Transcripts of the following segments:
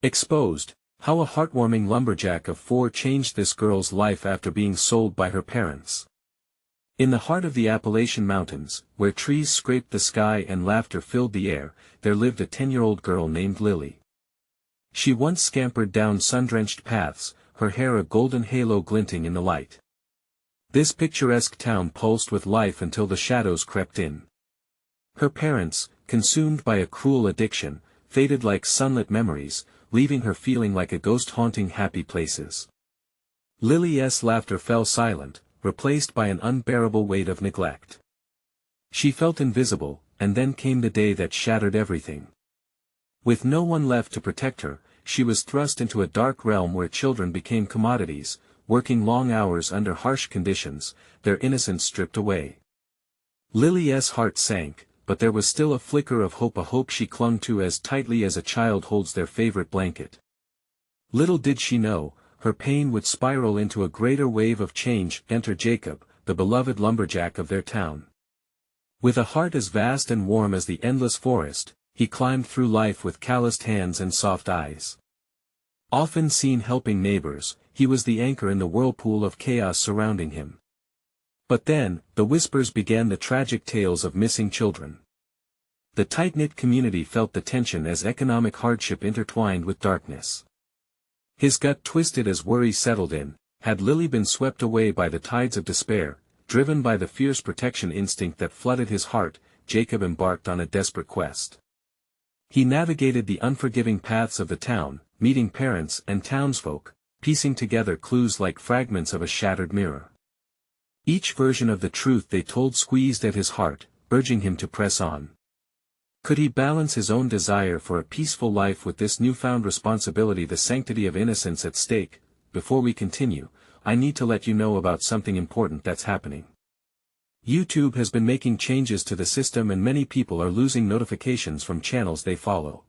Exposed, how a heartwarming lumberjack of 4 changed this girl's life after being sold by her parents. In the heart of the Appalachian Mountains, where trees scraped the sky and laughter filled the air, there lived a 10-year-old girl named Lily. She once scampered down sun-drenched paths, her hair a golden halo glinting in the light. This picturesque town pulsed with life until the shadows crept in. Her parents, consumed by a cruel addiction, faded like sunlit memories, leaving her feeling like a ghost haunting happy places. Lily's laughter fell silent, replaced by an unbearable weight of neglect. She felt invisible, and then came the day that shattered everything. With no one left to protect her, she was thrust into a dark realm where children became commodities, working long hours under harsh conditions, their innocence stripped away. Lily's heart sank, but there was still a flicker of hope, a hope she clung to as tightly as a child holds their favorite blanket. Little did she know, her pain would spiral into a greater wave of change. Enter Jacob, the beloved lumberjack of their town. With a heart as vast and warm as the endless forest, he climbed through life with calloused hands and soft eyes. Often seen helping neighbors, he was the anchor in the whirlpool of chaos surrounding him. But then, the whispers began, the tragic tales of missing children. The tight-knit community felt the tension as economic hardship intertwined with darkness. His gut twisted as worry settled in. Had Lily been swept away by the tides of despair, driven by the fierce protection instinct that flooded his heart, Jacob embarked on a desperate quest. He navigated the unforgiving paths of the town, meeting parents and townsfolk, piecing together clues like fragments of a shattered mirror. Each version of the truth they told squeezed at his heart, urging him to press on. Could he balance his own desire for a peaceful life with this newfound responsibility, the sanctity of innocence at stake? Before we continue, I need to let you know about something important that's happening. YouTube has been making changes to the system and many people are losing notifications from channels they follow.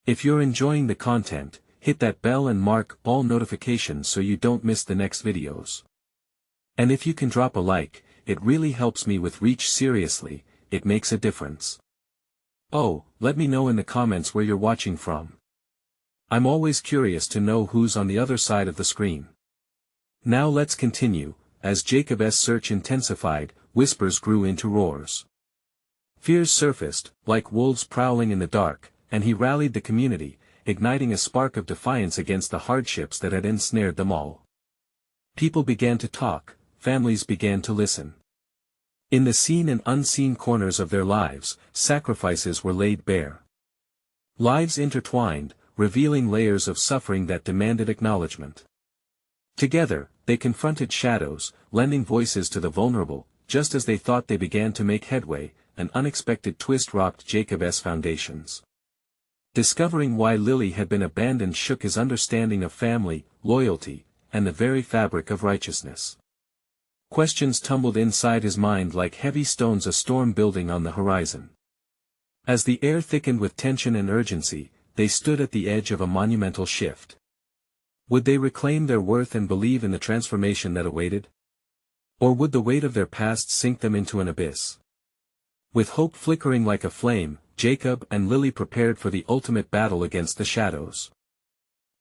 If you're enjoying the content, hit that bell and mark all notifications so you don't miss the next videos. And if you can drop a like, it really helps me with reach. Seriously, it makes a difference. Oh, let me know in the comments where you're watching from. I'm always curious to know who's on the other side of the screen. Now let's continue. As Jacob's search intensified, whispers grew into roars. Fears surfaced, like wolves prowling in the dark, and he rallied the community, igniting a spark of defiance against the hardships that had ensnared them all. People began to talk. Families began to listen. In the seen and unseen corners of their lives, sacrifices were laid bare. Lives intertwined, revealing layers of suffering that demanded acknowledgement. Together, they confronted shadows, lending voices to the vulnerable. Just as they thought they began to make headway, an unexpected twist rocked Jacob's foundations. Discovering why Lily had been abandoned shook his understanding of family, loyalty, and the very fabric of righteousness. Questions tumbled inside his mind like heavy stones, a storm building on the horizon. As the air thickened with tension and urgency, they stood at the edge of a monumental shift. Would they reclaim their worth and believe in the transformation that awaited? Or would the weight of their past sink them into an abyss? With hope flickering like a flame, Jacob and Lily prepared for the ultimate battle against the shadows.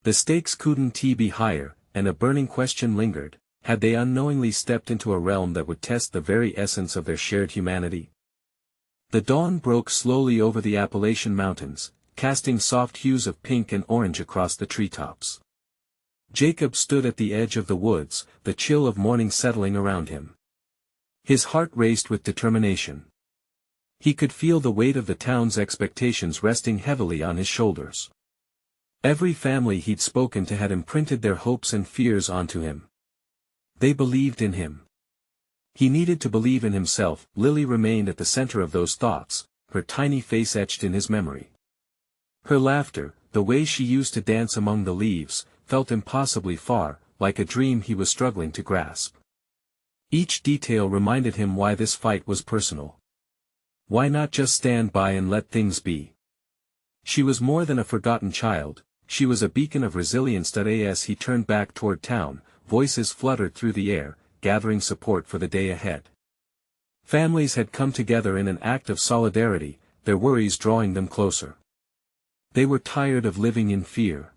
The stakes couldn't be higher, and a burning question lingered. Had they unknowingly stepped into a realm that would test the very essence of their shared humanity? The dawn broke slowly over the Appalachian Mountains, casting soft hues of pink and orange across the treetops. Jacob stood at the edge of the woods, the chill of morning settling around him. His heart raced with determination. He could feel the weight of the town's expectations resting heavily on his shoulders. Every family he'd spoken to had imprinted their hopes and fears onto him. They believed in him. He needed to believe in himself. Lily remained at the center of those thoughts, her tiny face etched in his memory. Her laughter, the way she used to dance among the leaves, felt impossibly far, like a dream he was struggling to grasp. Each detail reminded him why this fight was personal. Why not just stand by and let things be? She was more than a forgotten child, she was a beacon of resilience. As he turned back toward town, voices fluttered through the air, gathering support for the day ahead. Families had come together in an act of solidarity, their worries drawing them closer. They were tired of living in fear.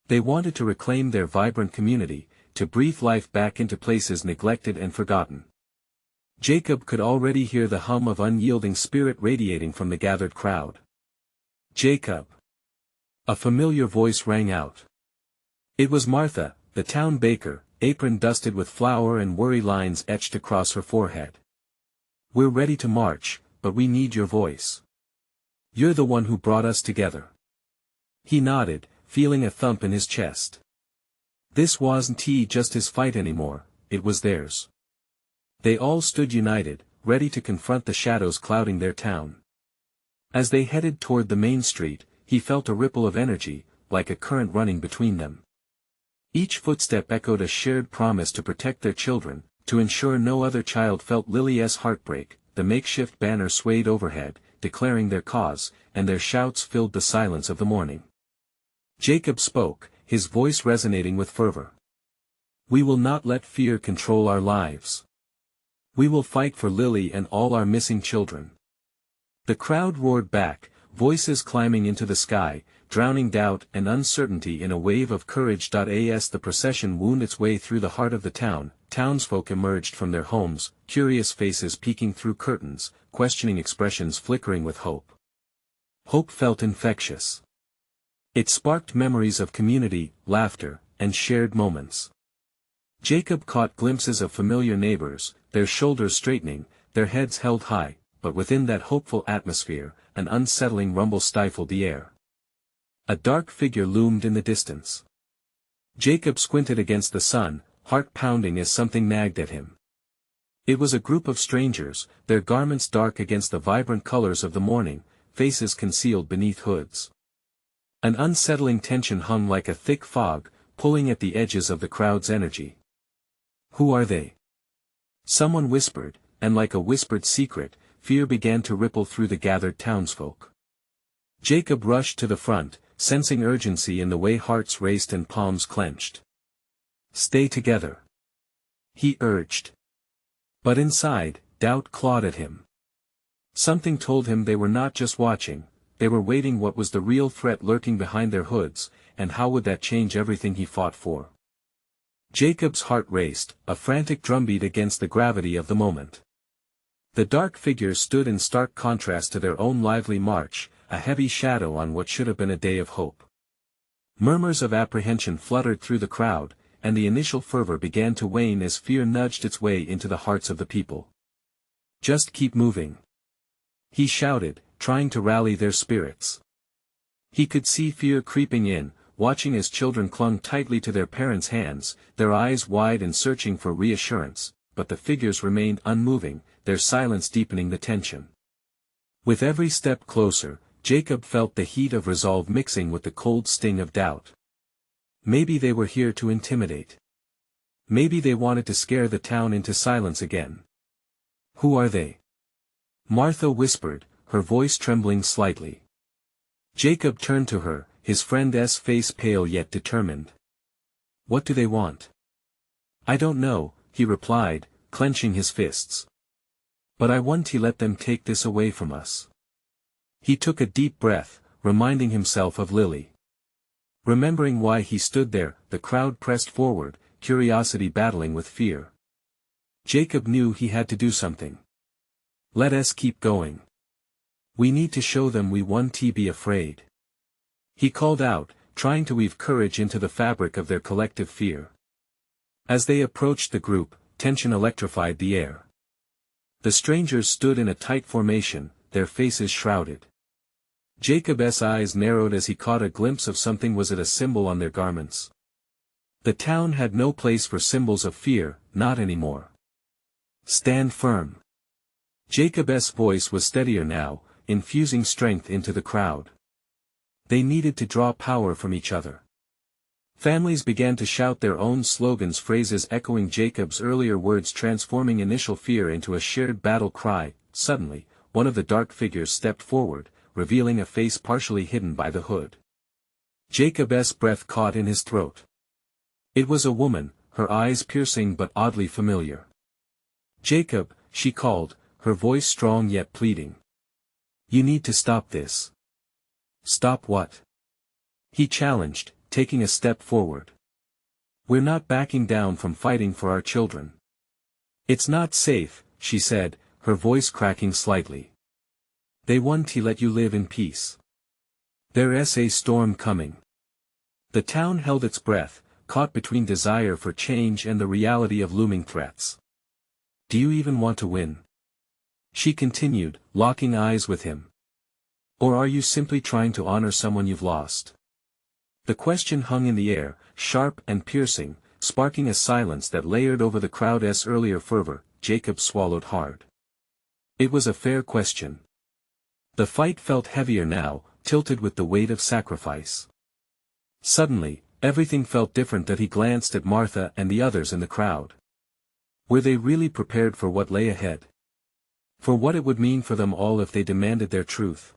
They wanted to reclaim their vibrant community, to breathe life back into places neglected and forgotten. Jacob could already hear the hum of unyielding spirit radiating from the gathered crowd. "Jacob!" A familiar voice rang out. It was Martha, the town baker, apron dusted with flour and worry lines etched across her forehead. "We're ready to march, but we need your voice. You're the one who brought us together." He nodded, feeling a thump in his chest. This wasn't just his fight anymore, it was theirs. They all stood united, ready to confront the shadows clouding their town. As they headed toward the main street, he felt a ripple of energy, like a current running between them. Each footstep echoed a shared promise to protect their children, to ensure no other child felt Lily's heartbreak. The makeshift banner swayed overhead, declaring their cause, and their shouts filled the silence of the morning. Jacob spoke, his voice resonating with fervor. "We will not let fear control our lives. We will fight for Lily and all our missing children." The crowd roared back, voices climbing into the sky, drowning doubt and uncertainty in a wave of courage. As the procession wound its way through the heart of the town, townsfolk emerged from their homes, curious faces peeking through curtains, questioning expressions flickering with hope. Hope felt infectious. It sparked memories of community, laughter, and shared moments. Jacob caught glimpses of familiar neighbors, their shoulders straightening, their heads held high, but within that hopeful atmosphere, an unsettling rumble stifled the air. A dark figure loomed in the distance. Jacob squinted against the sun, heart pounding as something nagged at him. It was a group of strangers, their garments dark against the vibrant colors of the morning, faces concealed beneath hoods. An unsettling tension hung like a thick fog, pulling at the edges of the crowd's energy. "Who are they?" someone whispered, and like a whispered secret, fear began to ripple through the gathered townsfolk. Jacob rushed to the front, sensing urgency in the way hearts raced and palms clenched. "Stay together," he urged. But inside, doubt clawed at him. Something told him they were not just watching, they were waiting. What was the real threat lurking behind their hoods, and how would that change everything he fought for? Jacob's heart raced, a frantic drumbeat against the gravity of the moment. The dark figures stood in stark contrast to their own lively march, a heavy shadow on what should have been a day of hope. Murmurs of apprehension fluttered through the crowd, and the initial fervor began to wane as fear nudged its way into the hearts of the people. "Just keep moving," he shouted, trying to rally their spirits. He could see fear creeping in, watching as children clung tightly to their parents' hands, their eyes wide and searching for reassurance, but the figures remained unmoving, their silence deepening the tension. With every step closer, Jacob felt the heat of resolve mixing with the cold sting of doubt. Maybe they were here to intimidate. Maybe they wanted to scare the town into silence again. "Who are they?" Martha whispered, her voice trembling slightly. Jacob turned to her, his friend's face pale yet determined. "What do they want?" "I don't know," he replied, clenching his fists. "But I want to let them take this away from us." He took a deep breath, reminding himself of Lily. Remembering why he stood there, the crowd pressed forward, curiosity battling with fear. Jacob knew he had to do something. "Let us keep going. We need to show them we won't be afraid," he called out, trying to weave courage into the fabric of their collective fear. As they approached the group, tension electrified the air. The strangers stood in a tight formation, their faces shrouded. Jacob's eyes narrowed as he caught a glimpse of something. Was it a symbol on their garments? The town had no place for symbols of fear, not anymore. "Stand firm." Jacob's voice was steadier now, infusing strength into the crowd. They needed to draw power from each other. Families began to shout their own slogans, phrases echoing Jacob's earlier words, transforming initial fear into a shared battle cry. Suddenly, one of the dark figures stepped forward, revealing a face partially hidden by the hood. Jacob's breath caught in his throat. It was a woman, her eyes piercing but oddly familiar. "Jacob," she called, her voice strong yet pleading. "You need to stop this." Stop what? He challenged, taking a step forward. We're not backing down from fighting for our children. It's not safe, she said, her voice cracking slightly. They want to let you live in peace. There's a storm coming. The town held its breath, caught between desire for change and the reality of looming threats. Do you even want to win? She continued, locking eyes with him. Or are you simply trying to honor someone you've lost? The question hung in the air, sharp and piercing, sparking a silence that layered over the crowd's earlier fervor. Jacob swallowed hard. It was a fair question. The fight felt heavier now, tilted with the weight of sacrifice. Suddenly, everything felt different as he glanced at Martha and the others in the crowd. Were they really prepared for what lay ahead? For what it would mean for them all if they demanded their truth?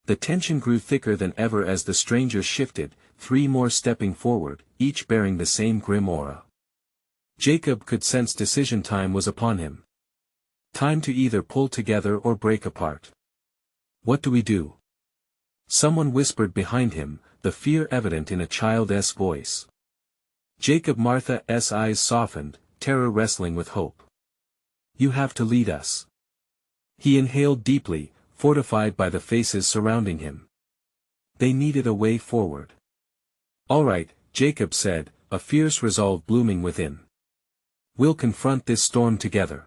The tension grew thicker than ever as the strangers shifted, 3 more stepping forward, each bearing the same grim aura. Jacob could sense decision time was upon him. Time to either pull together or break apart. What do we do? Someone whispered behind him, the fear evident in a child's voice. Martha's eyes softened, terror wrestling with hope. You have to lead us. He inhaled deeply, fortified by the faces surrounding him. They needed a way forward. All right, Jacob said, a fierce resolve blooming within. We'll confront this storm together.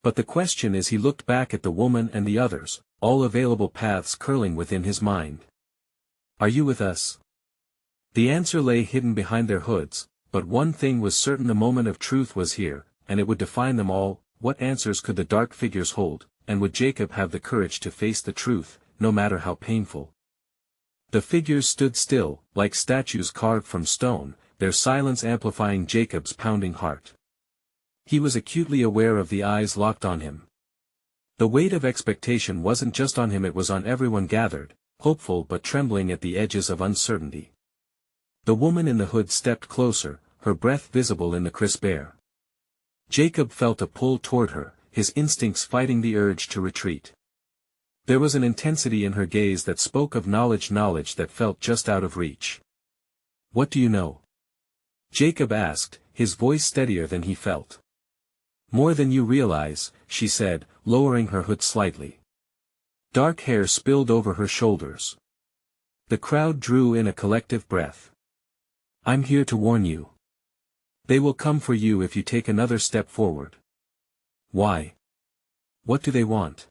But the question is, he looked back at the woman and the others, all available paths curling within his mind. Are you with us? The answer lay hidden behind their hoods, but one thing was certain: the moment of truth was here, and it would define them all. What answers could the dark figures hold, and would Jacob have the courage to face the truth, no matter how painful? The figures stood still, like statues carved from stone, their silence amplifying Jacob's pounding heart. He was acutely aware of the eyes locked on him. The weight of expectation wasn't just on him, it was on everyone gathered, hopeful but trembling at the edges of uncertainty. The woman in the hood stepped closer, her breath visible in the crisp air. Jacob felt a pull toward her, his instincts fighting the urge to retreat. There was an intensity in her gaze that spoke of knowledge that felt just out of reach. What do you know? Jacob asked, his voice steadier than he felt. More than you realize, she said, lowering her hood slightly. Dark hair spilled over her shoulders. The crowd drew in a collective breath. I'm here to warn you. They will come for you if you take another step forward. Why? What do they want?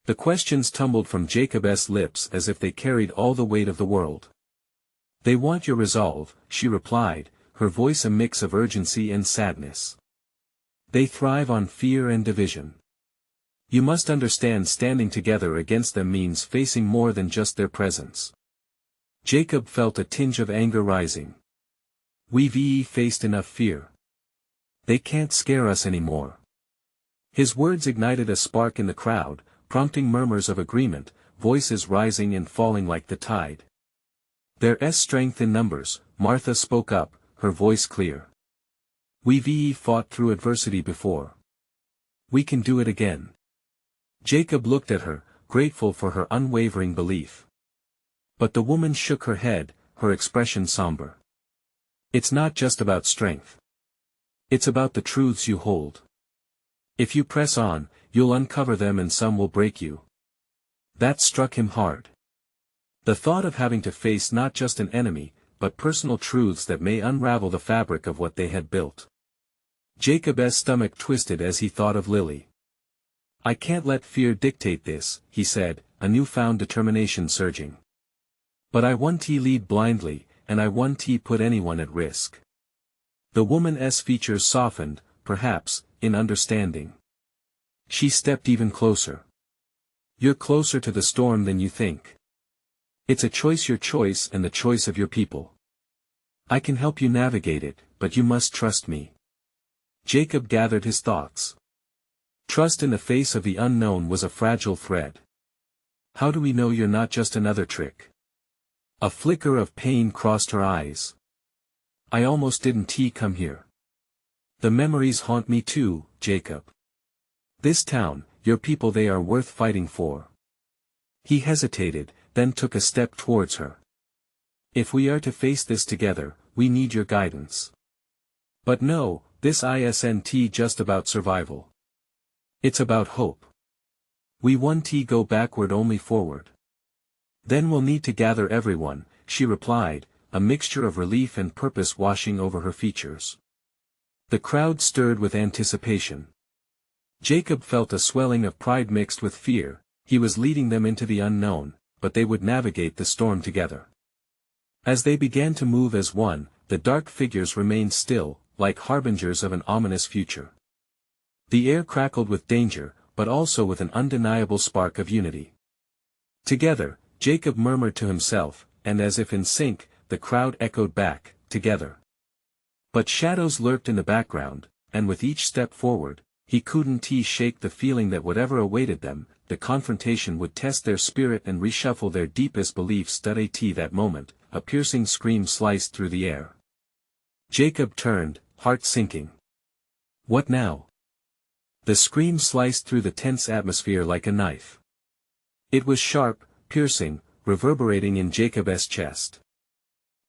The questions tumbled from Jacob's lips as if they carried all the weight of the world. They want your resolve, she replied, her voice a mix of urgency and sadness. They thrive on fear and division. You must understand, standing together against them means facing more than just their presence. Jacob felt a tinge of anger rising. We've faced enough fear. They can't scare us anymore. His words ignited a spark in the crowd, prompting murmurs of agreement, voices rising and falling like the tide. There's strength in numbers, Martha spoke up, her voice clear. We've fought through adversity before. We can do it again. Jacob looked at her, grateful for her unwavering belief. But the woman shook her head, her expression somber. It's not just about strength. It's about the truths you hold. If you press on, you'll uncover them and some will break you. That struck him hard. The thought of having to face not just an enemy, but personal truths that may unravel the fabric of what they had built. Jacob's stomach twisted as he thought of Lily. I can't let fear dictate this, he said, a newfound determination surging. But I won't lead blindly, and I won't put anyone at risk. The woman's features softened, perhaps, in understanding. She stepped even closer. You're closer to the storm than you think. It's a choice, your choice and the choice of your people. I can help you navigate it, but you must trust me. Jacob gathered his thoughts. Trust in the face of the unknown was a fragile thread. How do we know you're not just another trick? A flicker of pain crossed her eyes. I almost didn't come here. The memories haunt me too, Jacob. This town, your people, they are worth fighting for. He hesitated, then took a step towards her. If we are to face this together, we need your guidance. But no, this isn't just about survival. It's about hope. We won't go backward, only forward. Then we'll need to gather everyone, she replied, a mixture of relief and purpose washing over her features. The crowd stirred with anticipation. Jacob felt a swelling of pride mixed with fear. He was leading them into the unknown, but they would navigate the storm together. As they began to move as one, the dark figures remained still, like harbingers of an ominous future. The air crackled with danger, but also with an undeniable spark of unity. Together, Jacob murmured to himself, and as if in sync, the crowd echoed back, together. But shadows lurked in the background, and with each step forward, he couldn't shake the feeling that whatever awaited them, the confrontation would test their spirit and reshuffle their deepest beliefs. That moment, a piercing scream sliced through the air. Jacob turned, heart sinking. What now? The scream sliced through the tense atmosphere like a knife. It was sharp, piercing, reverberating in Jacob's chest.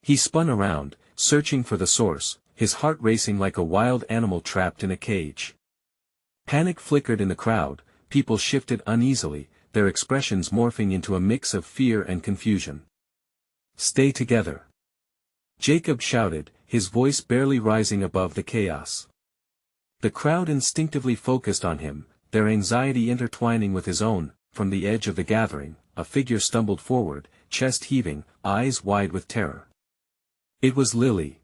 He spun around, searching for the source, his heart racing like a wild animal trapped in a cage. Panic flickered in the crowd, people shifted uneasily, their expressions morphing into a mix of fear and confusion. Stay together. Jacob shouted, his voice barely rising above the chaos. The crowd instinctively focused on him, their anxiety intertwining with his own. From the edge of the gathering, a figure stumbled forward, chest heaving, eyes wide with terror. It was Lily.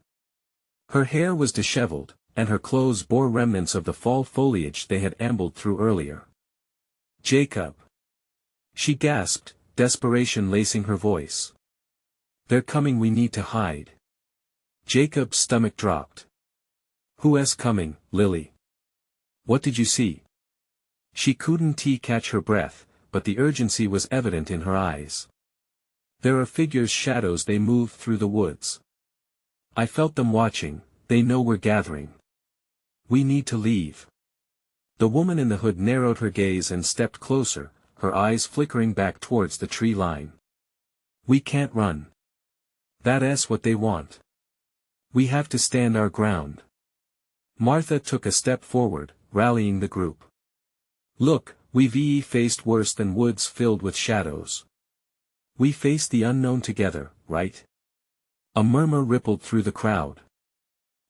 Her hair was disheveled, and her clothes bore remnants of the fall foliage they had ambled through earlier. Jacob! She gasped, desperation lacing her voice. They're coming, we need to hide. Jacob's stomach dropped. Who's coming, Lily? What did you see? She couldn't catch her breath, but the urgency was evident in her eyes. There are figures, shadows, they move through the woods. I felt them watching, they know we're gathering. We need to leave. The woman in the hood narrowed her gaze and stepped closer, her eyes flickering back towards the tree line. We can't run. That's what they want. We have to stand our ground. Martha took a step forward, rallying the group. Look, we've faced worse than woods filled with shadows. We faced the unknown together, right? A murmur rippled through the crowd.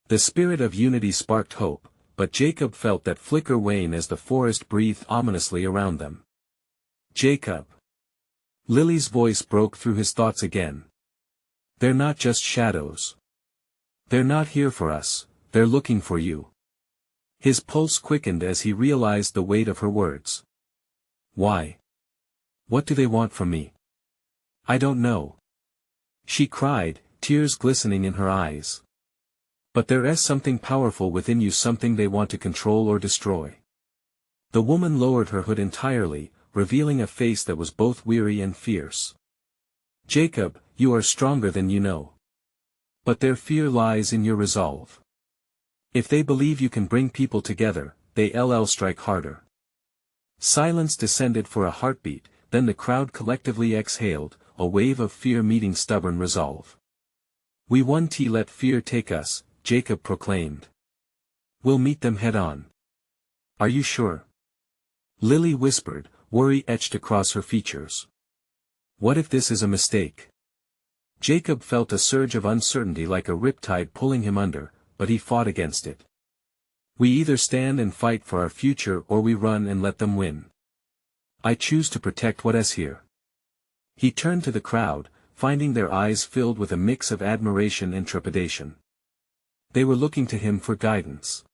The spirit of unity sparked hope, but Jacob felt that flicker wane as the forest breathed ominously around them. Jacob! Lily's voice broke through his thoughts again. They're not just shadows. They're not here for us, they're looking for you. His pulse quickened as he realized the weight of her words. Why? What do they want from me? I don't know. She cried, tears glistening in her eyes. But there is something powerful within you, something they want to control or destroy. The woman lowered her hood entirely, revealing a face that was both weary and fierce. Jacob, you are stronger than you know. But their fear lies in your resolve. If they believe you can bring people together, they'll strike harder. Silence descended for a heartbeat, then the crowd collectively exhaled, a wave of fear meeting stubborn resolve. We won't let fear take us, Jacob proclaimed. We'll meet them head on. Are you sure? Lily whispered, worry etched across her features. What if this is a mistake? Jacob felt a surge of uncertainty like a riptide pulling him under, but he fought against it. We either stand and fight for our future or we run and let them win. I choose to protect what is here. He turned to the crowd, finding their eyes filled with a mix of admiration and trepidation. They were looking to him for guidance.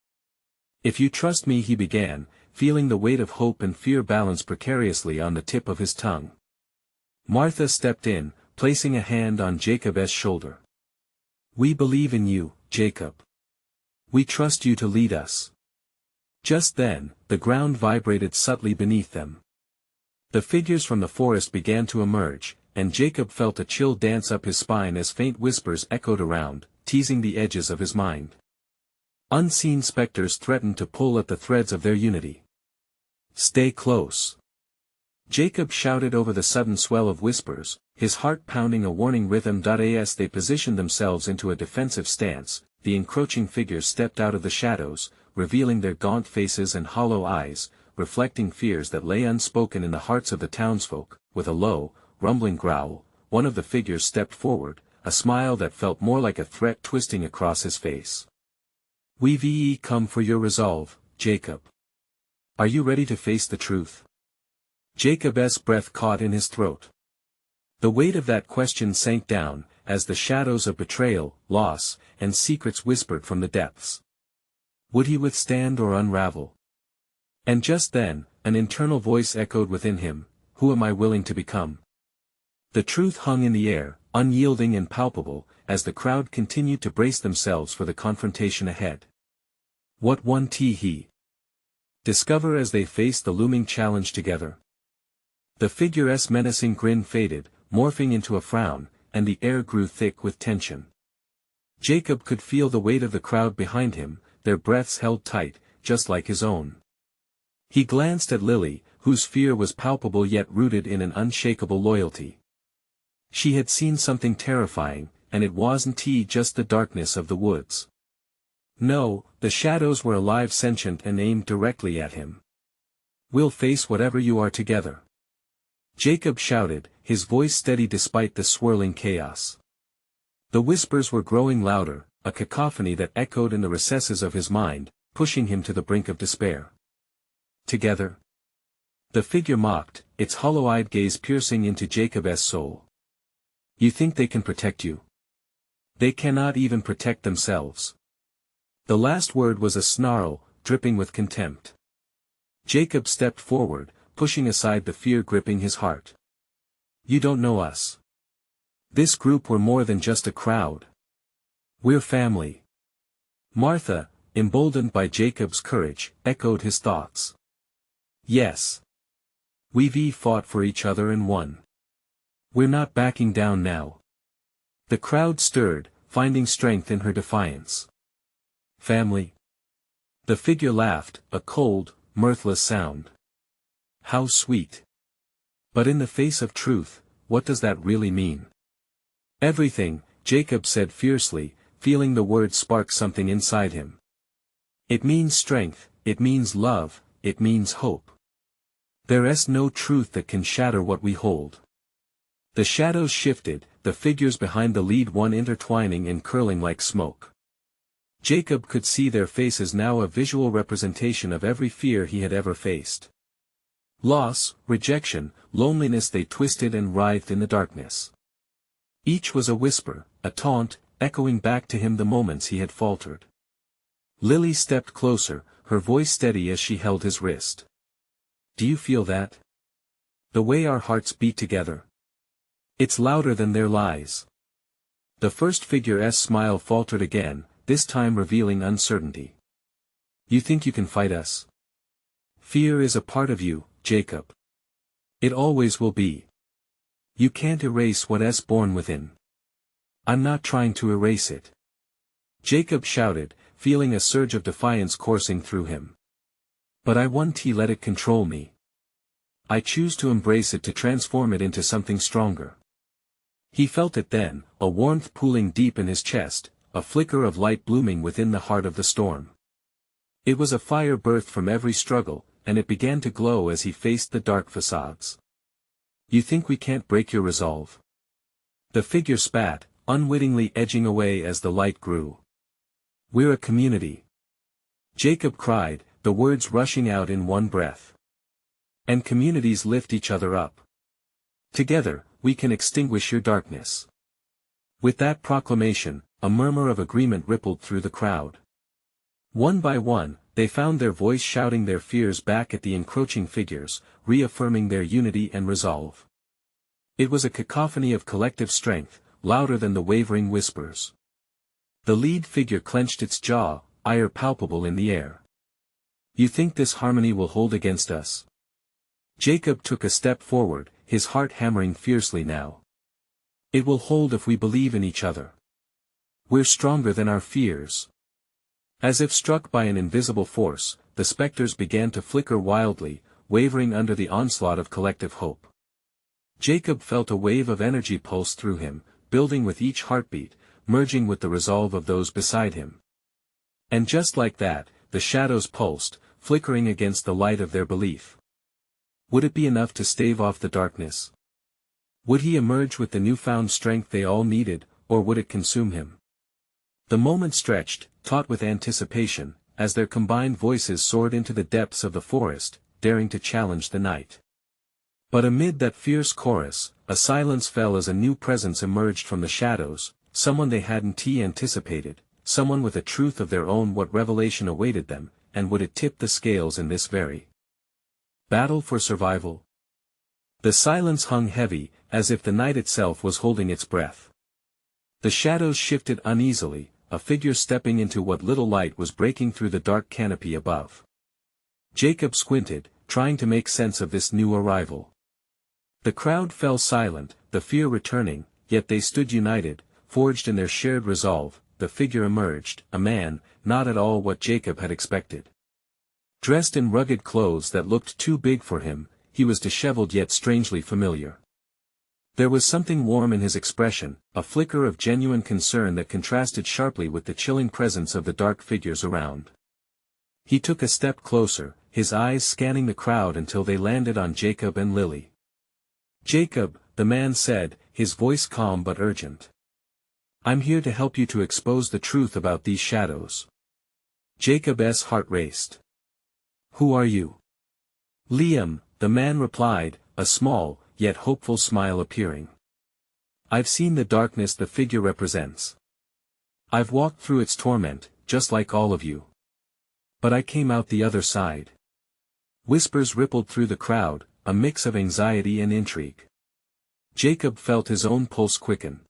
If you trust me, he began, feeling the weight of hope and fear balance precariously on the tip of his tongue. Martha stepped in, placing a hand on Jacob's shoulder. We believe in you, Jacob. We trust you to lead us. Just then, the ground vibrated subtly beneath them. The figures from the forest began to emerge, and Jacob felt a chill dance up his spine as faint whispers echoed around, teasing the edges of his mind. Unseen specters threatened to pull at the threads of their unity. Stay close. Jacob shouted over the sudden swell of whispers, his heart pounding a warning rhythm. As they positioned themselves into a defensive stance, the encroaching figures stepped out of the shadows, revealing their gaunt faces and hollow eyes, reflecting fears that lay unspoken in the hearts of the townsfolk. With a low, rumbling growl, one of the figures stepped forward, a smile that felt more like a threat twisting across his face. "We've come for your resolve, Jacob. Are you ready to face the truth?" Jacob's breath caught in his throat. The weight of that question sank down, as the shadows of betrayal, loss, and secrets whispered from the depths. Would he withstand or unravel? And just then, an internal voice echoed within him, "Who am I willing to become?" The truth hung in the air, unyielding and palpable, as the crowd continued to brace themselves for the confrontation ahead. What won he discover as they faced the looming challenge together? The figure's menacing grin faded, morphing into a frown, and the air grew thick with tension. Jacob could feel the weight of the crowd behind him, their breaths held tight, just like his own. He glanced at Lily, whose fear was palpable yet rooted in an unshakable loyalty. She had seen something terrifying, and it wasn't just the darkness of the woods. No, the shadows were alive, sentient, and aimed directly at him. "We'll face whatever you are together," Jacob shouted, his voice steady despite the swirling chaos. The whispers were growing louder, a cacophony that echoed in the recesses of his mind, pushing him to the brink of despair. "Together?" The figure mocked, its hollow-eyed gaze piercing into Jacob's soul. "You think they can protect you? They cannot even protect themselves." The last word was a snarl, dripping with contempt. Jacob stepped forward, pushing aside the fear gripping his heart. "You don't know us. This group were more than just a crowd. We're family." Martha, emboldened by Jacob's courage, echoed his thoughts. "Yes. We've fought for each other and won. We're not backing down now." The crowd stirred, finding strength in her defiance. "Family?" The figure laughed, a cold, mirthless sound. "How sweet. But in the face of truth, what does that really mean?" "Everything," Jacob said fiercely, feeling the words spark something inside him. "It means strength, it means love, it means hope. There's no truth that can shatter what we hold." The shadows shifted, the figures behind the lead one intertwining and curling like smoke. Jacob could see their faces now, a visual representation of every fear he had ever faced. Loss, rejection, loneliness, they twisted and writhed in the darkness. Each was a whisper, a taunt, echoing back to him the moments he had faltered. Lily stepped closer, her voice steady as she held his wrist. "Do you feel that? The way our hearts beat together? It's louder than their lies." The first figure's smile faltered again, this time revealing uncertainty. "You think you can fight us? Fear is a part of you, Jacob. It always will be. You can't erase what's born within." "I'm not trying to erase it," Jacob shouted, feeling a surge of defiance coursing through him. "But I won't let it control me. I choose to embrace it, to transform it into something stronger." He felt it then, a warmth pooling deep in his chest, a flicker of light blooming within the heart of the storm. It was a fire birthed from every struggle, and it began to glow as he faced the dark facades. "You think we can't break your resolve?" The figure spat, unwittingly edging away as the light grew. "We're a community," Jacob cried, the words rushing out in one breath. "And communities lift each other up. Together, we can extinguish your darkness." With that proclamation, a murmur of agreement rippled through the crowd. One by one, they found their voice shouting their fears back at the encroaching figures, reaffirming their unity and resolve. It was a cacophony of collective strength, louder than the wavering whispers. The lead figure clenched its jaw, ire palpable in the air. "You think this harmony will hold against us?" Jacob took a step forward, his heart hammering fiercely now. "It will hold if we believe in each other. We're stronger than our fears." As if struck by an invisible force, the specters began to flicker wildly, wavering under the onslaught of collective hope. Jacob felt a wave of energy pulse through him, building with each heartbeat, merging with the resolve of those beside him. And just like that, the shadows pulsed, flickering against the light of their belief. Would it be enough to stave off the darkness? Would he emerge with the newfound strength they all needed, or would it consume him? The moment stretched, taut with anticipation, as their combined voices soared into the depths of the forest, daring to challenge the night. But amid that fierce chorus, a silence fell as a new presence emerged from the shadows, someone they hadn't anticipated, someone with a truth of their own. What revelation awaited them, and would it tip the scales in this very battle for survival? The silence hung heavy, as if the night itself was holding its breath. The shadows shifted uneasily, a figure stepping into what little light was breaking through the dark canopy above. Jacob squinted, trying to make sense of this new arrival. The crowd fell silent, the fear returning, yet they stood united, forged in their shared resolve. The figure emerged, a man, not at all what Jacob had expected. Dressed in rugged clothes that looked too big for him, he was disheveled yet strangely familiar. There was something warm in his expression, a flicker of genuine concern that contrasted sharply with the chilling presence of the dark figures around. He took a step closer, his eyes scanning the crowd until they landed on Jacob and Lily. "Jacob," the man said, his voice calm but urgent. "I'm here to help you to expose the truth about these shadows." Jacob's heart raced. "Who are you?" "Liam," the man replied, a small, yet hopeful smile appearing. "I've seen the darkness the figure represents. I've walked through its torment, just like all of you. But I came out the other side." Whispers rippled through the crowd, a mix of anxiety and intrigue. Jacob felt his own pulse quicken.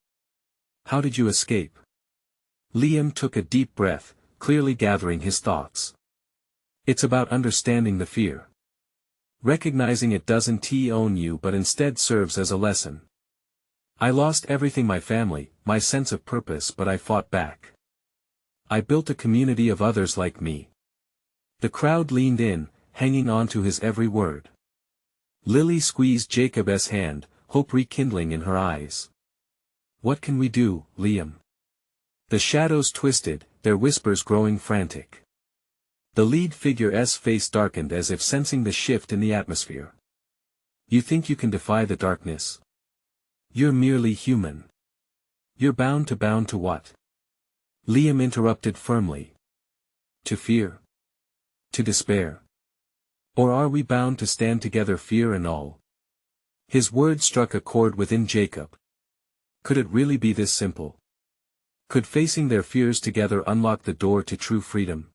"How did you escape?" Liam took a deep breath, clearly gathering his thoughts. "It's about understanding the fear. Recognizing it doesn't own you but instead serves as a lesson. I lost everything, my family, my sense of purpose, but I fought back. I built a community of others like me." The crowd leaned in, hanging on to his every word. Lily squeezed Jacob's hand, hope rekindling in her eyes. "What can we do, Liam?" The shadows twisted, their whispers growing frantic. The lead figure's face darkened as if sensing the shift in the atmosphere. "You think you can defy the darkness? You're merely human. You're bound to what?" Liam interrupted firmly. "To fear? To despair? Or are we bound to stand together, fear and all?" His words struck a chord within Jacob. Could it really be this simple? Could facing their fears together unlock the door to true freedom?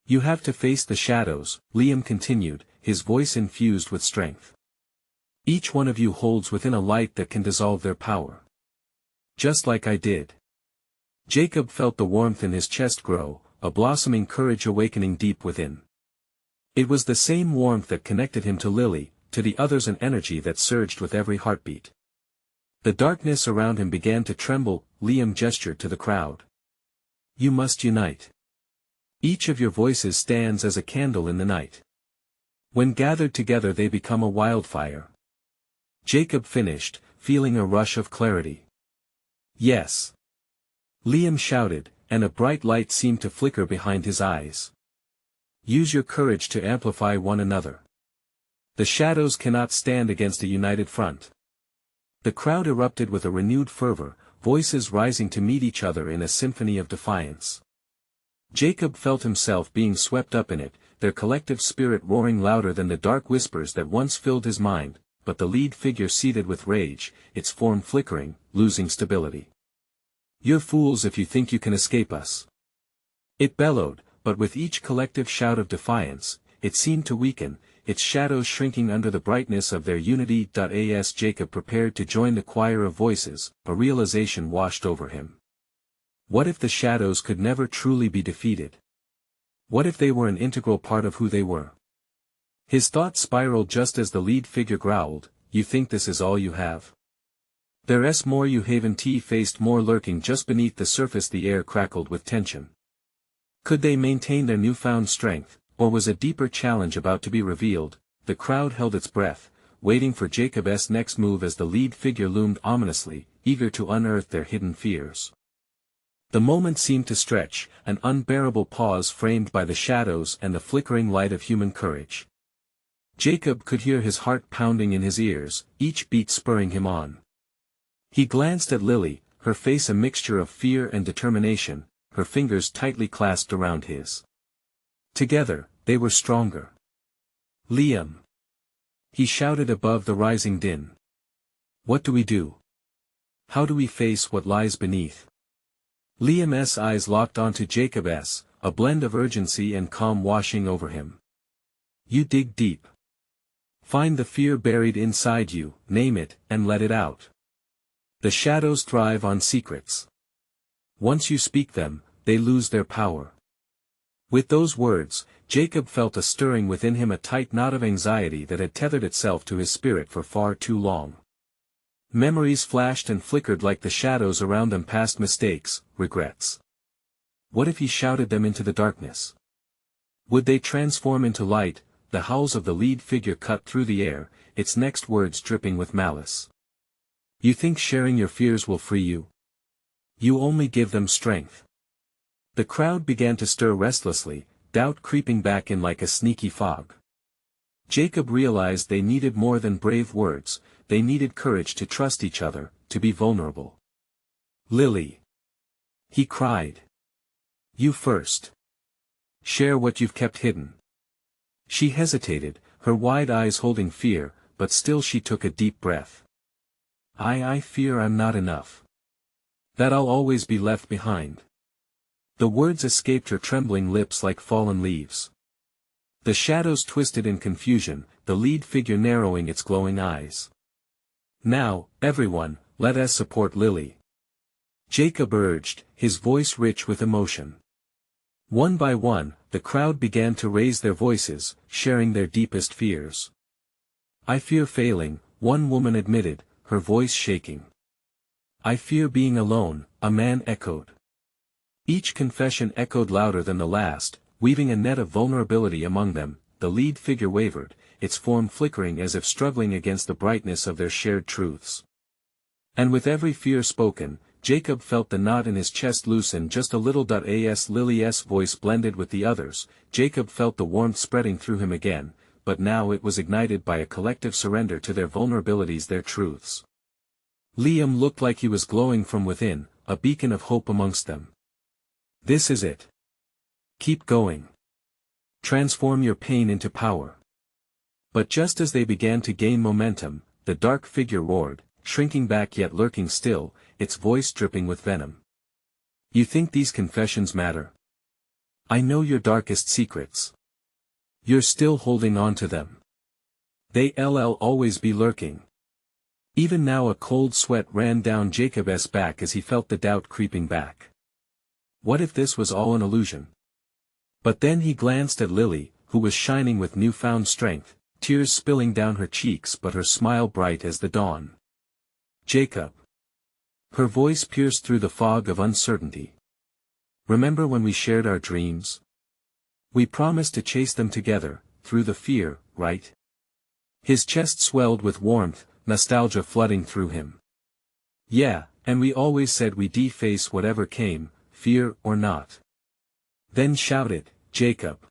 "You have to face the shadows," Liam continued, his voice infused with strength. "Each one of you holds within a light that can dissolve their power. Just like I did." Jacob felt the warmth in his chest grow, a blossoming courage awakening deep within. It was the same warmth that connected him to Lily, to the others, an energy that surged with every heartbeat. The darkness around him began to tremble. Liam gestured to the crowd. "You must unite. Each of your voices stands as a candle in the night. When gathered together they become a wildfire." Jacob finished, feeling a rush of clarity. "Yes," Liam shouted, and a bright light seemed to flicker behind his eyes. "Use your courage to amplify one another. The shadows cannot stand against a united front." The crowd erupted with a renewed fervor, voices rising to meet each other in a symphony of defiance. Jacob felt himself being swept up in it, their collective spirit roaring louder than the dark whispers that once filled his mind, but the lead figure seethed with rage, its form flickering, losing stability. "You're fools if you think you can escape us," it bellowed, but with each collective shout of defiance, it seemed to weaken, its shadows shrinking under the brightness of their unity. As Jacob prepared to join the choir of voices, a realization washed over him. What if the shadows could never truly be defeated? What if they were an integral part of who they were? His thoughts spiraled just as the lead figure growled, "You think this is all you have? There's more you haven't faced, more lurking just beneath the surface." The air crackled with tension. Could they maintain their newfound strength, or was a deeper challenge about to be revealed? the crowd held its breath, waiting for Jacob's next move as the lead figure loomed ominously, eager to unearth their hidden fears. The moment seemed to stretch, an unbearable pause framed by the shadows and the flickering light of human courage. Jacob could hear his heart pounding in his ears, each beat spurring him on. He glanced at Lily, her face a mixture of fear and determination, her fingers tightly clasped around his. Together, they were stronger. "Liam!" he shouted above the rising din. "What do we do? How do we face what lies beneath?" Liam's eyes locked onto Jacob's, a blend of urgency and calm washing over him. "You dig deep. Find the fear buried inside you, name it, and let it out. The shadows thrive on secrets. Once you speak them, they lose their power." With those words, Jacob felt a stirring within him, a tight knot of anxiety that had tethered itself to his spirit for far too long. Memories flashed and flickered like the shadows around them, past mistakes, regrets. What if he shouted them into the darkness? Would they transform into light? The howls of the lead figure cut through the air, its next words dripping with malice. "You think sharing your fears will free you? You only give them strength." The crowd began to stir restlessly, doubt creeping back in like a sneaky fog. Jacob realized they needed more than brave words, they needed courage to trust each other, to be vulnerable. "Lily!" he cried. "You first. Share what you've kept hidden." She hesitated, her wide eyes holding fear, but still she took a deep breath. I fear I'm not enough. That I'll always be left behind." The words escaped her trembling lips like fallen leaves. The shadows twisted in confusion, the lead figure narrowing its glowing eyes. "Now, everyone, let us support Lily," Jacob urged, his voice rich with emotion. One by one, the crowd began to raise their voices, sharing their deepest fears. "I fear failing," one woman admitted, her voice shaking. "I fear being alone," a man echoed. Each confession echoed louder than the last, weaving a net of vulnerability among them. The lead figure wavered, its form flickering as if struggling against the brightness of their shared truths. And with every fear spoken, Jacob felt the knot in his chest loosen just a little. As Lily's voice blended with the others, Jacob felt the warmth spreading through him again, but now it was ignited by a collective surrender to their vulnerabilities, their truths. Liam looked like he was glowing from within, a beacon of hope amongst them. "This is it. Keep going. Transform your pain into power." But just as they began to gain momentum, the dark figure roared, shrinking back yet lurking still, its voice dripping with venom. "You think these confessions matter? I know your darkest secrets. You're still holding on to them. They'll always be lurking." Even now a cold sweat ran down Jacob's back as he felt the doubt creeping back. What if this was all an illusion? But then he glanced at Lily, who was shining with newfound strength, tears spilling down her cheeks but her smile bright as the dawn. "Jacob." Her voice pierced through the fog of uncertainty. "Remember when we shared our dreams? We promised to chase them together, through the fear, right?" His chest swelled with warmth, nostalgia flooding through him. "Yeah, and we always said we'd face whatever came, fear or not." "Then shout it, Jacob.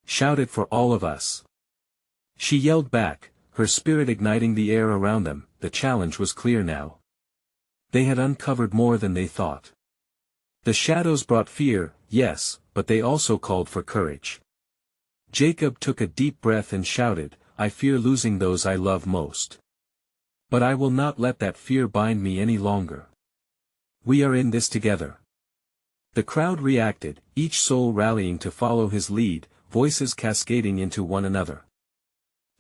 Shout it for all of us." She yelled back, her spirit igniting the air around them. The challenge was clear now. They had uncovered more than they thought. The shadows brought fear, yes, but they also called for courage. Jacob took a deep breath and shouted, "I fear losing those I love most. But I will not let that fear bind me any longer. We are in this together." The crowd reacted, each soul rallying to follow his lead, voices cascading into one another.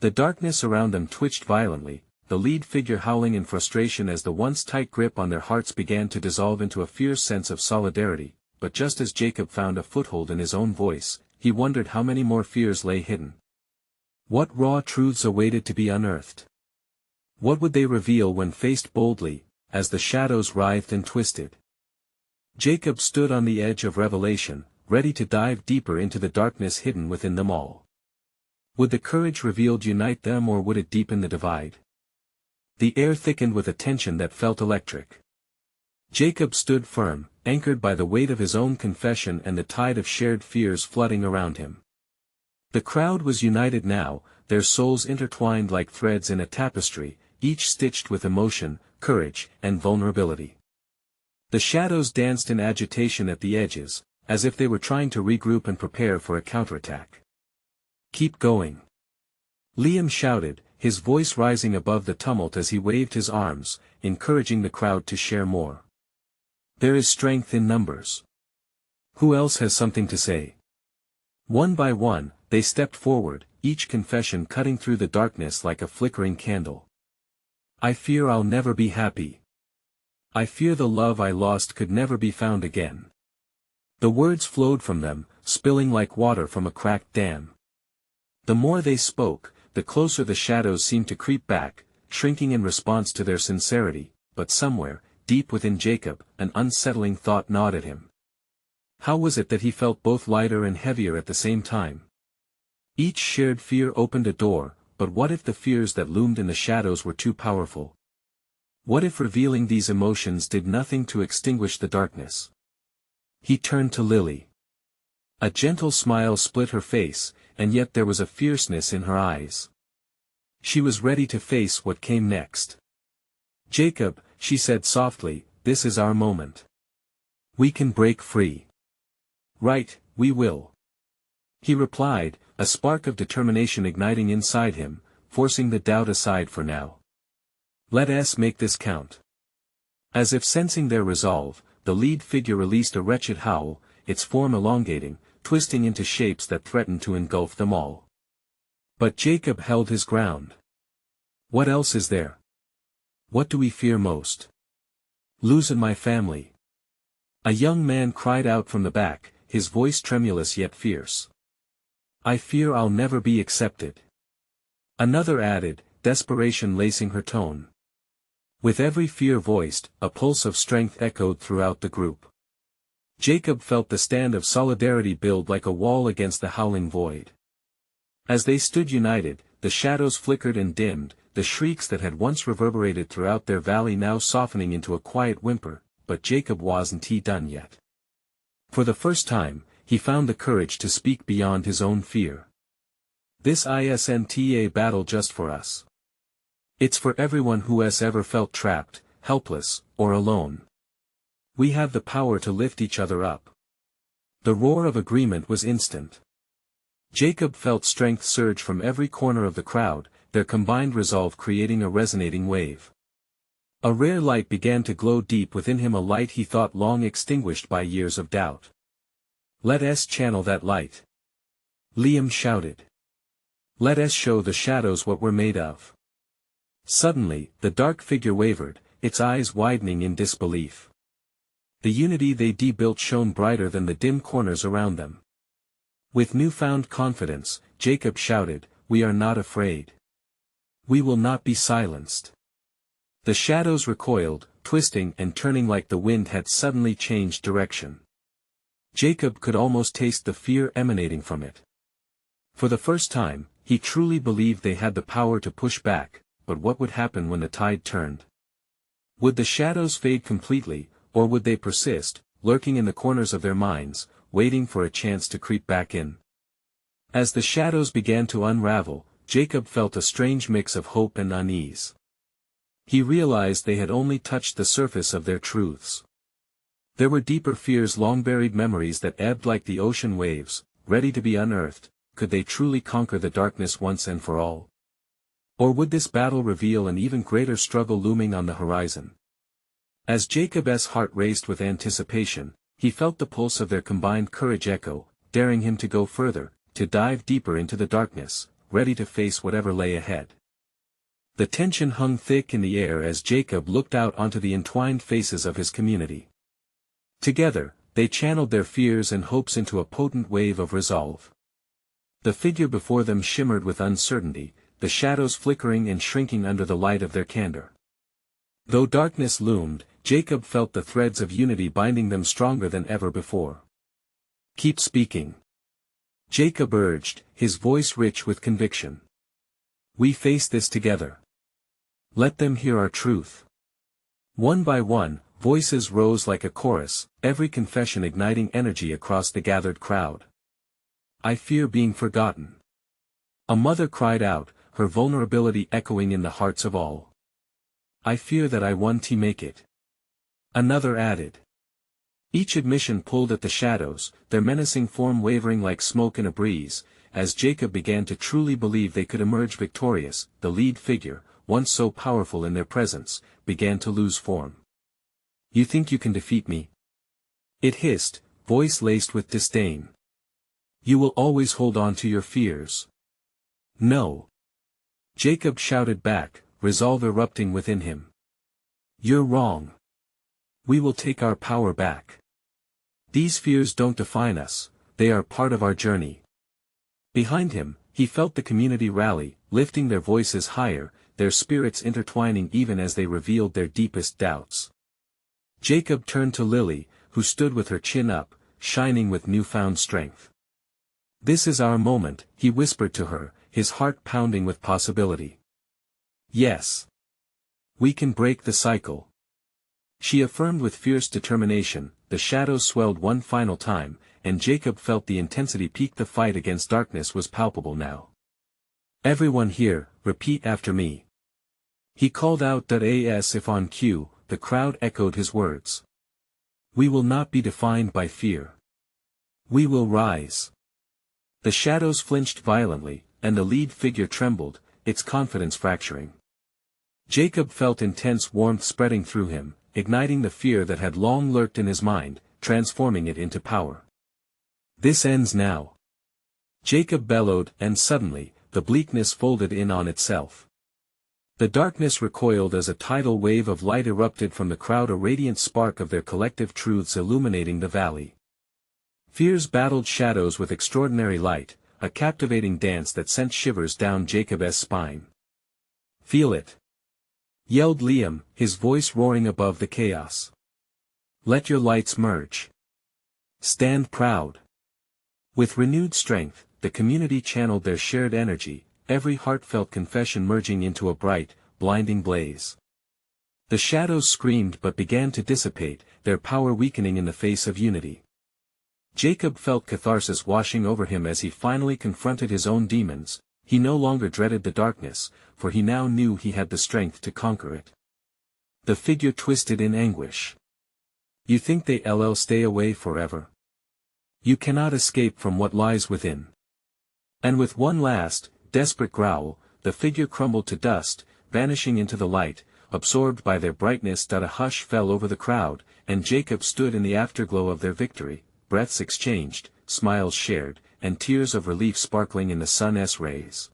The darkness around them twitched violently, the lead figure howling in frustration as the once tight grip on their hearts began to dissolve into a fierce sense of solidarity. But just as Jacob found a foothold in his own voice, he wondered how many more fears lay hidden. What raw truths awaited to be unearthed? What would they reveal when faced boldly, as the shadows writhed and twisted? Jacob stood on the edge of revelation, ready to dive deeper into the darkness hidden within them all. Would the courage revealed unite them, or would it deepen the divide? The air thickened with a tension that felt electric. Jacob stood firm, anchored by the weight of his own confession and the tide of shared fears flooding around him. The crowd was united now, their souls intertwined like threads in a tapestry, each stitched with emotion, courage, and vulnerability. The shadows danced in agitation at the edges, as if they were trying to regroup and prepare for a counterattack. "Keep going," Liam shouted, his voice rising above the tumult as he waved his arms, encouraging the crowd to share more. "There is strength in numbers. Who else has something to say?" One by one, they stepped forward, each confession cutting through the darkness like a flickering candle. "I fear I'll never be happy. I fear the love I lost could never be found again." The words flowed from them, spilling like water from a cracked dam. The more they spoke, the closer the shadows seemed to creep back, shrinking in response to their sincerity, but somewhere, deep within Jacob, an unsettling thought gnawed at him. How was it that he felt both lighter and heavier at the same time? Each shared fear opened a door, but what if the fears that loomed in the shadows were too powerful? What if revealing these emotions did nothing to extinguish the darkness? He turned to Lily. A gentle smile split her face, and yet there was a fierceness in her eyes. She was ready to face what came next. "Jacob," she said softly, "this is our moment. We can break free." "Right, we will," he replied, a spark of determination igniting inside him, forcing the doubt aside for now. "Let us make this count." As if sensing their resolve, the lead figure released a wretched howl, its form elongating, twisting into shapes that threatened to engulf them all. But Jacob held his ground. "What else is there? What do we fear most?" "Losing my family," a young man cried out from the back, his voice tremulous yet fierce. "I fear I'll never be accepted," another added, desperation lacing her tone. With every fear voiced, a pulse of strength echoed throughout the group. Jacob felt the stand of solidarity build like a wall against the howling void. As they stood united, the shadows flickered and dimmed, the shrieks that had once reverberated throughout their valley now softening into a quiet whimper, but Jacob wasn't done yet. For the first time, he found the courage to speak beyond his own fear. "This isn't a battle just for us. It's for everyone who has ever felt trapped, helpless, or alone. We have the power to lift each other up." The roar of agreement was instant. Jacob felt strength surge from every corner of the crowd, their combined resolve creating a resonating wave. A rare light began to glow deep within him, a light he thought long extinguished by years of doubt. "Let us channel that light," Liam shouted. "Let us show the shadows what we're made of." Suddenly, the dark figure wavered, its eyes widening in disbelief. The unity they built shone brighter than the dim corners around them. With newfound confidence, Jacob shouted, "We are not afraid. We will not be silenced." The shadows recoiled, twisting and turning like the wind had suddenly changed direction. Jacob could almost taste the fear emanating from it. For the first time, he truly believed they had the power to push back, but what would happen when the tide turned? Would the shadows fade completely, or would they persist, lurking in the corners of their minds, waiting for a chance to creep back in? As the shadows began to unravel, Jacob felt a strange mix of hope and unease. He realized they had only touched the surface of their truths. There were deeper fears, long-buried memories that ebbed like the ocean waves, ready to be unearthed. Could they truly conquer the darkness once and for all? Or would this battle reveal an even greater struggle looming on the horizon? As Jacob's heart raced with anticipation, he felt the pulse of their combined courage echo, daring him to go further, to dive deeper into the darkness, ready to face whatever lay ahead. The tension hung thick in the air as Jacob looked out onto the entwined faces of his community. Together, they channeled their fears and hopes into a potent wave of resolve. The figure before them shimmered with uncertainty, the shadows flickering and shrinking under the light of their candor. Though darkness loomed, Jacob felt the threads of unity binding them stronger than ever before. "Keep speaking. Jacob urged, his voice rich with conviction. We face this together. Let them hear our truth. One by one, voices rose like a chorus, every confession igniting energy across the gathered crowd. I fear being forgotten. A mother cried out, her vulnerability echoing in the hearts of all. I fear that I won't make it. Another added. Each admission pulled at the shadows, their menacing form wavering like smoke in a breeze. As Jacob began to truly believe they could emerge victorious, the lead figure, once so powerful in their presence, began to lose form. You think you can defeat me? It hissed, voice laced with disdain. You will always hold on to your fears. No. Jacob shouted back, resolve erupting within him. You're wrong. We will take our power back. These fears don't define us, they are part of our journey. Behind him, he felt the community rally, lifting their voices higher, their spirits intertwining even as they revealed their deepest doubts. Jacob turned to Lily, who stood with her chin up, shining with newfound strength. This is our moment, he whispered to her, his heart pounding with possibility. Yes. We can break the cycle. She affirmed with fierce determination. The shadows swelled one final time, and Jacob felt the intensity peak. The fight against darkness was palpable now. Everyone here, repeat after me. He called out that as if on cue, the crowd echoed his words. We will not be defined by fear. We will rise. The shadows flinched violently, and the lead figure trembled, its confidence fracturing. Jacob felt intense warmth spreading through him, igniting the fear that had long lurked in his mind, transforming it into power. This ends now. Jacob bellowed, and suddenly, the bleakness folded in on itself. The darkness recoiled as a tidal wave of light erupted from the crowd, a radiant spark of their collective truths illuminating the valley. Fears battled shadows with extraordinary light, a captivating dance that sent shivers down Jacob's spine. Feel it! Yelled Liam, his voice roaring above the chaos. Let your lights merge. Stand proud. With renewed strength, the community channeled their shared energy, every heartfelt confession merging into a bright, blinding blaze. The shadows screamed but began to dissipate, their power weakening in the face of unity. Jacob felt catharsis washing over him as he finally confronted his own demons. He no longer dreaded the darkness, for he now knew he had the strength to conquer it. The figure twisted in anguish. You think they'll stay away forever? You cannot escape from what lies within. And with one last, desperate growl, the figure crumbled to dust, vanishing into the light, absorbed by their brightness. A hush fell over the crowd, and Jacob stood in the afterglow of their victory, breaths exchanged, smiles shared, and tears of relief sparkling in the sun's rays.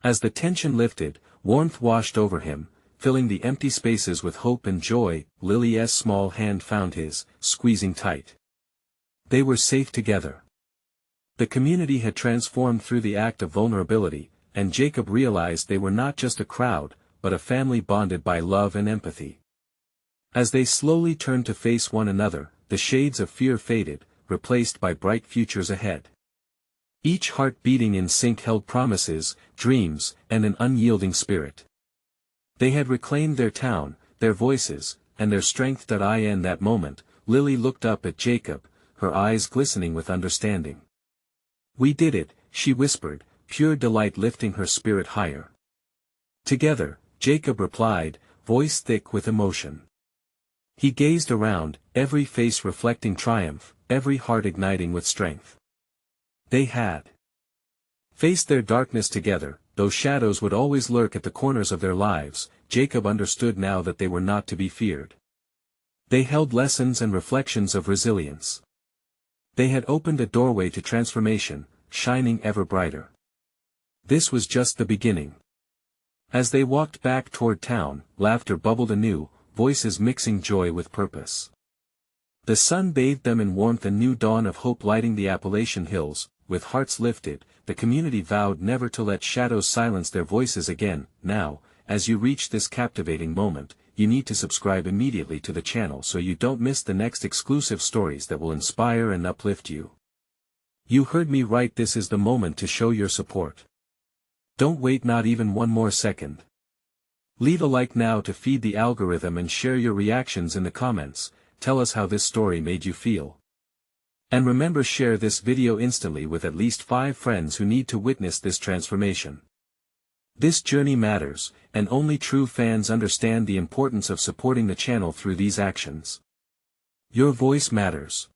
As the tension lifted, warmth washed over him, filling the empty spaces with hope and joy. Lily's small hand found his, squeezing tight. They were safe together. The community had transformed through the act of vulnerability, and Jacob realized they were not just a crowd, but a family bonded by love and empathy. As they slowly turned to face one another, the shades of fear faded, replaced by bright futures ahead. Each heart beating in sync held promises, dreams, and an unyielding spirit. They had reclaimed their town, their voices, and their strength. In that moment, Lily looked up at Jacob, her eyes glistening with understanding. We did it, she whispered, pure delight lifting her spirit higher. Together, Jacob replied, voice thick with emotion. He gazed around, every face reflecting triumph, every heart igniting with strength. They had faced their darkness together, though shadows would always lurk at the corners of their lives. Jacob understood now that they were not to be feared. They held lessons and reflections of resilience. They had opened a doorway to transformation, shining ever brighter. This was just the beginning. As they walked back toward town, laughter bubbled anew, voices mixing joy with purpose. The sun bathed them in warmth, a new dawn of hope lighting the Appalachian hills. With hearts lifted, the community vowed never to let shadows silence their voices again. Now, as you reach this captivating moment, you need to subscribe immediately to the channel so you don't miss the next exclusive stories that will inspire and uplift you. You heard me right, this is the moment to show your support. Don't wait not even one more second. Leave a like now to feed the algorithm and share your reactions in the comments, tell us how this story made you feel. And remember, share this video instantly with at least 5 friends who need to witness this transformation. This journey matters, and only true fans understand the importance of supporting the channel through these actions. Your voice matters.